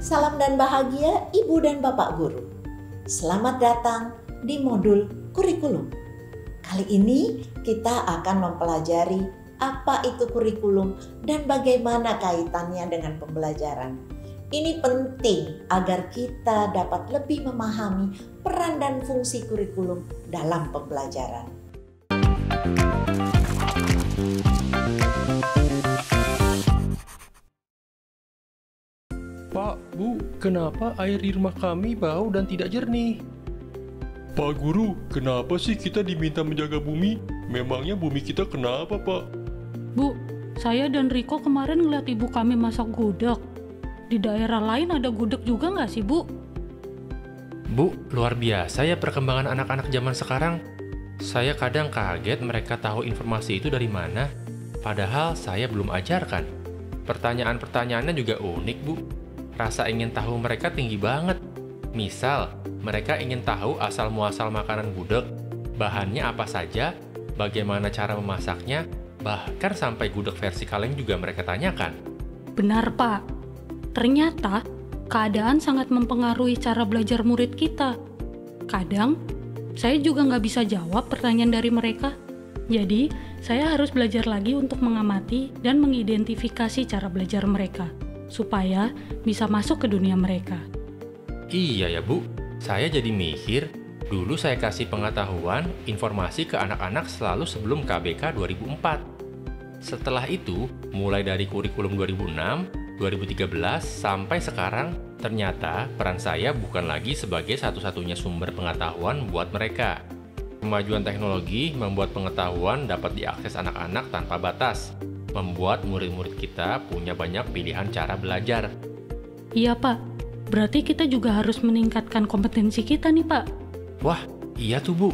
Salam dan bahagia Ibu dan Bapak Guru. Selamat datang di modul kurikulum. Kali ini kita akan mempelajari apa itu kurikulum dan bagaimana kaitannya dengan pembelajaran. Ini penting agar kita dapat lebih memahami peran dan fungsi kurikulum dalam pembelajaran. Pak, Bu, kenapa air di rumah kami bau dan tidak jernih? Pak Guru, kenapa sih kita diminta menjaga bumi? Memangnya bumi kita kenapa, Pak? Bu, saya dan Riko kemarin ngeliat ibu kami masak gudeg. Di daerah lain ada gudeg juga nggak sih, Bu? Bu, luar biasa ya perkembangan anak-anak zaman sekarang. Saya kadang kaget mereka tahu informasi itu dari mana, padahal saya belum ajarkan. Pertanyaan-pertanyaannya juga unik, Bu. Rasa ingin tahu mereka tinggi banget. Misal, mereka ingin tahu asal-muasal makanan gudeg, bahannya apa saja, bagaimana cara memasaknya, bahkan sampai gudeg versi kaleng juga mereka tanyakan. Benar, Pak. Ternyata, keadaan sangat mempengaruhi cara belajar murid kita. Kadang, saya juga nggak bisa jawab pertanyaan dari mereka. Jadi, saya harus belajar lagi untuk mengamati dan mengidentifikasi cara belajar mereka, supaya bisa masuk ke dunia mereka. Iya ya, Bu. Saya jadi mikir, dulu saya kasih pengetahuan, informasi ke anak-anak selalu sebelum KBK 2004. Setelah itu, mulai dari kurikulum 2006, 2013, sampai sekarang, ternyata peran saya bukan lagi sebagai satu-satunya sumber pengetahuan buat mereka. Kemajuan teknologi membuat pengetahuan dapat diakses anak-anak tanpa batas, membuat murid-murid kita punya banyak pilihan cara belajar. Iya, Pak. Berarti kita juga harus meningkatkan kompetensi kita nih, Pak. Wah, iya tuh, Bu.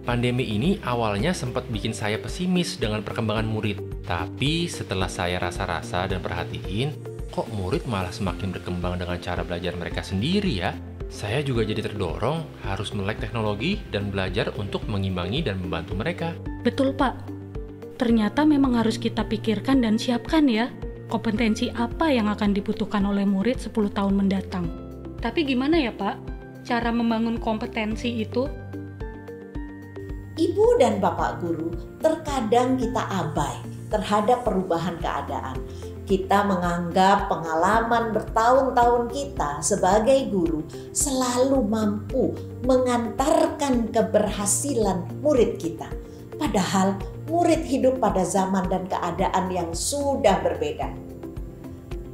Pandemi ini awalnya sempat bikin saya pesimis dengan perkembangan murid. Tapi setelah saya rasa-rasa dan perhatiin, kok murid malah semakin berkembang dengan cara belajar mereka sendiri ya? Saya juga jadi terdorong harus melek teknologi dan belajar untuk mengimbangi dan membantu mereka. Betul, Pak. Ternyata memang harus kita pikirkan dan siapkan ya, kompetensi apa yang akan dibutuhkan oleh murid 10 tahun mendatang. Tapi gimana ya, Pak, cara membangun kompetensi itu? Ibu dan Bapak Guru, terkadang kita abai terhadap perubahan keadaan. Kita menganggap pengalaman bertahun-tahun kita sebagai guru selalu mampu mengantarkan keberhasilan murid kita. Padahal murid hidup pada zaman dan keadaan yang sudah berbeda.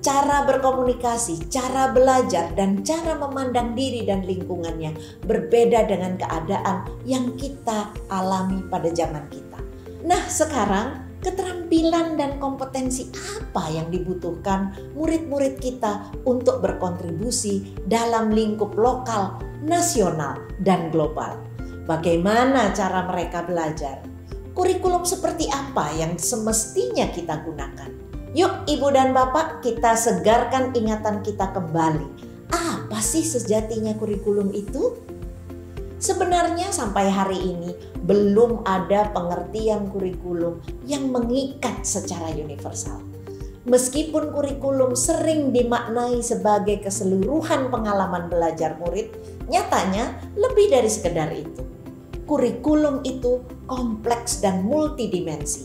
Cara berkomunikasi, cara belajar, dan cara memandang diri dan lingkungannya berbeda dengan keadaan yang kita alami pada zaman kita. Nah, sekarang keterampilan dan kompetensi apa yang dibutuhkan murid-murid kita untuk berkontribusi dalam lingkup lokal, nasional, dan global? Bagaimana cara mereka belajar? Kurikulum seperti apa yang semestinya kita gunakan? Yuk Ibu dan Bapak, kita segarkan ingatan kita kembali. Apa sih sejatinya kurikulum itu? Sebenarnya sampai hari ini belum ada pengertian kurikulum yang mengikat secara universal. Meskipun kurikulum sering dimaknai sebagai keseluruhan pengalaman belajar murid, nyatanya lebih dari sekedar itu. Kurikulum itu kompleks dan multidimensi.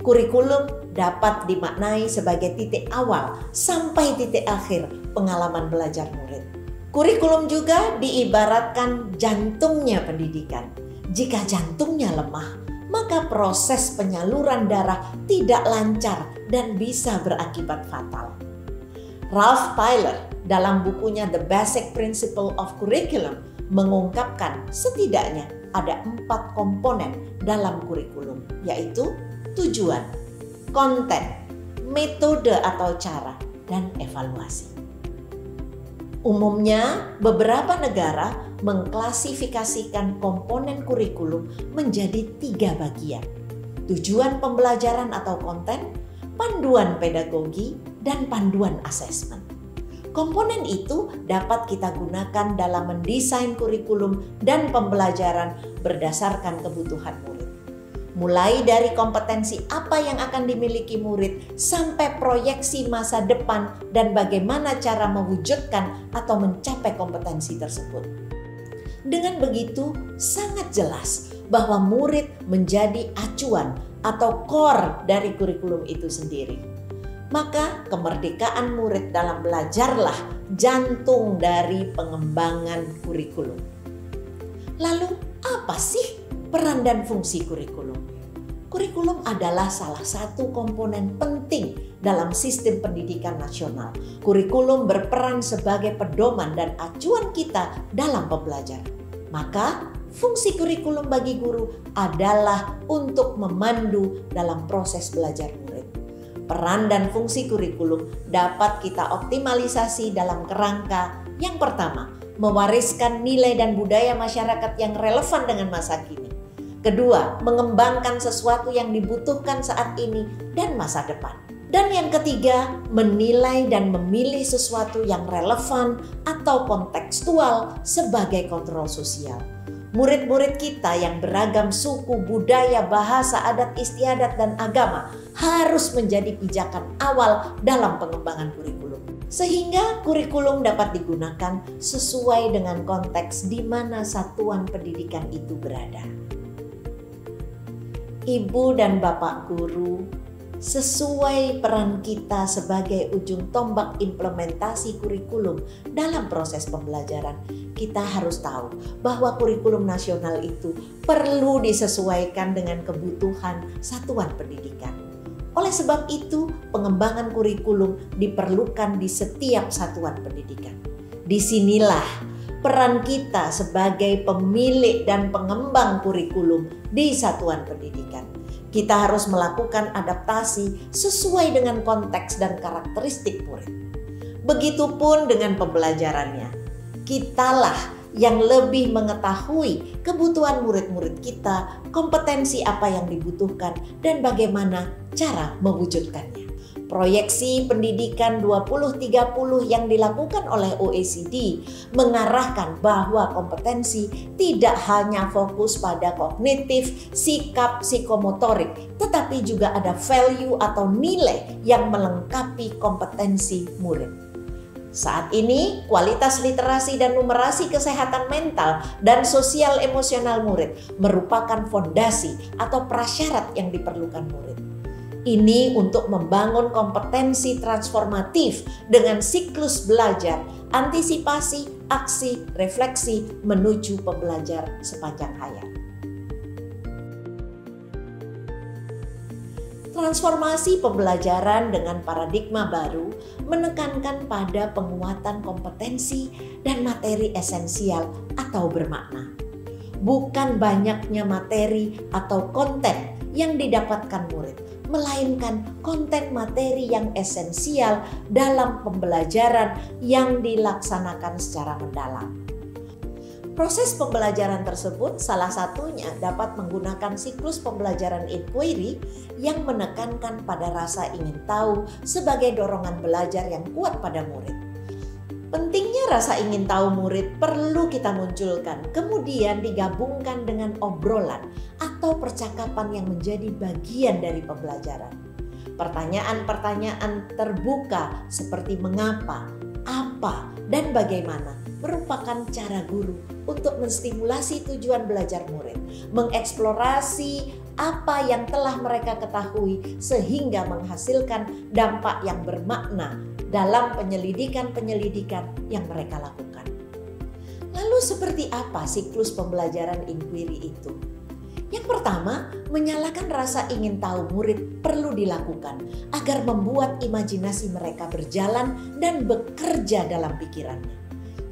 Kurikulum dapat dimaknai sebagai titik awal sampai titik akhir pengalaman belajar murid. Kurikulum juga diibaratkan jantungnya pendidikan. Jika jantungnya lemah, maka proses penyaluran darah tidak lancar dan bisa berakibat fatal. Ralph Tyler dalam bukunya The Basic Principle of Curriculum mengungkapkan setidaknya ada 4 komponen dalam kurikulum, yaitu tujuan, konten, metode atau cara, dan evaluasi. Umumnya, beberapa negara mengklasifikasikan komponen kurikulum menjadi 3 bagian: tujuan pembelajaran atau konten, panduan pedagogi, dan panduan asesmen. Komponen itu dapat kita gunakan dalam mendesain kurikulum dan pembelajaran berdasarkan kebutuhan murid. mulai dari kompetensi apa yang akan dimiliki murid sampai proyeksi masa depan dan bagaimana cara mewujudkan atau mencapai kompetensi tersebut. Dengan begitu, sangat jelas bahwa murid menjadi acuan atau core dari kurikulum itu sendiri. Maka kemerdekaan murid dalam belajarlah jantung dari pengembangan kurikulum. Lalu apa sih peran dan fungsi kurikulum? Kurikulum adalah salah satu komponen penting dalam sistem pendidikan nasional. Kurikulum berperan sebagai pedoman dan acuan kita dalam pembelajaran. Maka fungsi kurikulum bagi guru adalah untuk memandu dalam proses belajar murid. Peran dan fungsi kurikulum dapat kita optimalisasi dalam kerangka yang pertama, mewariskan nilai dan budaya masyarakat yang relevan dengan masa kini. Kedua, mengembangkan sesuatu yang dibutuhkan saat ini dan masa depan. Dan yang ketiga, menilai dan memilih sesuatu yang relevan atau kontekstual sebagai kontrol sosial. Murid-murid kita yang beragam suku, budaya, bahasa, adat istiadat, dan agama harus menjadi pijakan awal dalam pengembangan kurikulum. Sehingga kurikulum dapat digunakan sesuai dengan konteks di mana satuan pendidikan itu berada. Ibu dan Bapak guru, sesuai peran kita sebagai ujung tombak implementasi kurikulum dalam proses pembelajaran, kita harus tahu bahwa kurikulum nasional itu perlu disesuaikan dengan kebutuhan satuan pendidikan. Oleh sebab itu, pengembangan kurikulum diperlukan di setiap satuan pendidikan. Disinilah peran kita sebagai pemilik dan pengembang kurikulum di satuan pendidikan. Kita harus melakukan adaptasi sesuai dengan konteks dan karakteristik murid. Begitupun dengan pembelajarannya. Kitalah yang lebih mengetahui kebutuhan murid-murid kita, kompetensi apa yang dibutuhkan, dan bagaimana cara mewujudkannya. Proyeksi pendidikan 2030 yang dilakukan oleh OECD mengarahkan bahwa kompetensi tidak hanya fokus pada kognitif, sikap, psikomotorik, tetapi juga ada value atau nilai yang melengkapi kompetensi murid. Saat ini, kualitas literasi dan numerasi kesehatan mental dan sosial emosional murid merupakan fondasi atau prasyarat yang diperlukan murid. Ini untuk membangun kompetensi transformatif dengan siklus belajar, antisipasi, aksi, refleksi menuju pembelajar sepanjang hayat. Transformasi pembelajaran dengan paradigma baru menekankan pada penguatan kompetensi dan materi esensial atau bermakna. Bukan banyaknya materi atau konten yang didapatkan murid, melainkan konten materi yang esensial dalam pembelajaran yang dilaksanakan secara mendalam. Proses pembelajaran tersebut salah satunya dapat menggunakan siklus pembelajaran inquiry yang menekankan pada rasa ingin tahu sebagai dorongan belajar yang kuat pada murid. Pentingnya rasa ingin tahu murid perlu kita munculkan, kemudian digabungkan dengan obrolan atau percakapan yang menjadi bagian dari pembelajaran. Pertanyaan-pertanyaan terbuka seperti mengapa, apa, dan bagaimana merupakan cara guru untuk menstimulasi tujuan belajar murid, mengeksplorasi apa yang telah mereka ketahui sehingga menghasilkan dampak yang bermakna dalam penyelidikan-penyelidikan yang mereka lakukan. Lalu seperti apa siklus pembelajaran inquiry itu? Yang pertama, menyalakan rasa ingin tahu murid perlu dilakukan agar membuat imajinasi mereka berjalan dan bekerja dalam pikirannya.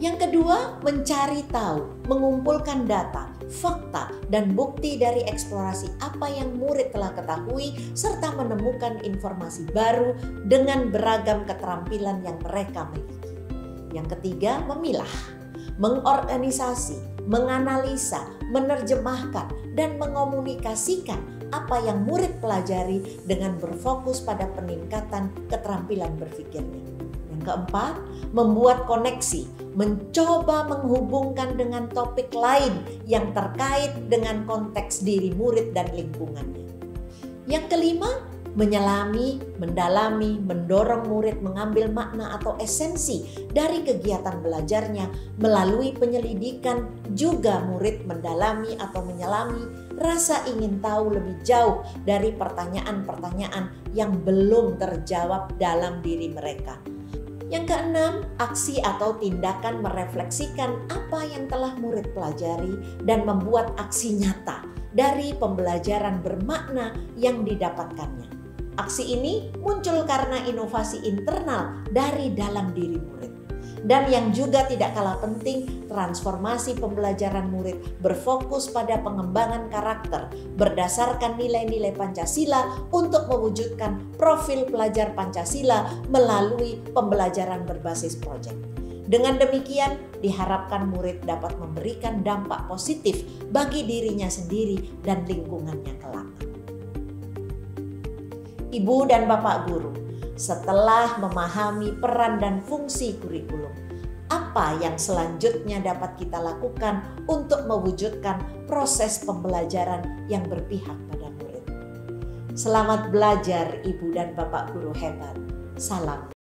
Yang kedua, mencari tahu, mengumpulkan data, fakta, dan bukti dari eksplorasi apa yang murid telah ketahui serta menemukan informasi baru dengan beragam keterampilan yang mereka miliki. Yang ketiga, memilah, mengorganisasi, menganalisa, menerjemahkan, dan mengomunikasikan apa yang murid pelajari dengan berfokus pada peningkatan keterampilan berpikirnya. Yang Yang keempat, membuat koneksi, mencoba menghubungkan dengan topik lain yang terkait dengan konteks diri murid dan lingkungannya. Yang kelima, menyelami, mendalami, mendorong murid mengambil makna atau esensi dari kegiatan belajarnya melalui penyelidikan. Juga murid mendalami atau menyelami rasa ingin tahu lebih jauh dari pertanyaan-pertanyaan yang belum terjawab dalam diri mereka. Yang keenam, aksi atau tindakan merefleksikan apa yang telah murid pelajari dan membuat aksi nyata dari pembelajaran bermakna yang didapatkannya. Aksi ini muncul karena inovasi internal dari dalam diri murid. Dan yang juga tidak kalah penting, transformasi pembelajaran murid berfokus pada pengembangan karakter berdasarkan nilai-nilai Pancasila untuk mewujudkan profil pelajar Pancasila melalui pembelajaran berbasis proyek. Dengan demikian, diharapkan murid dapat memberikan dampak positif bagi dirinya sendiri dan lingkungannya kelak. Ibu dan Bapak guru, setelah memahami peran dan fungsi kurikulum, apa yang selanjutnya dapat kita lakukan untuk mewujudkan proses pembelajaran yang berpihak pada murid? Selamat belajar Ibu dan Bapak guru hebat. Salam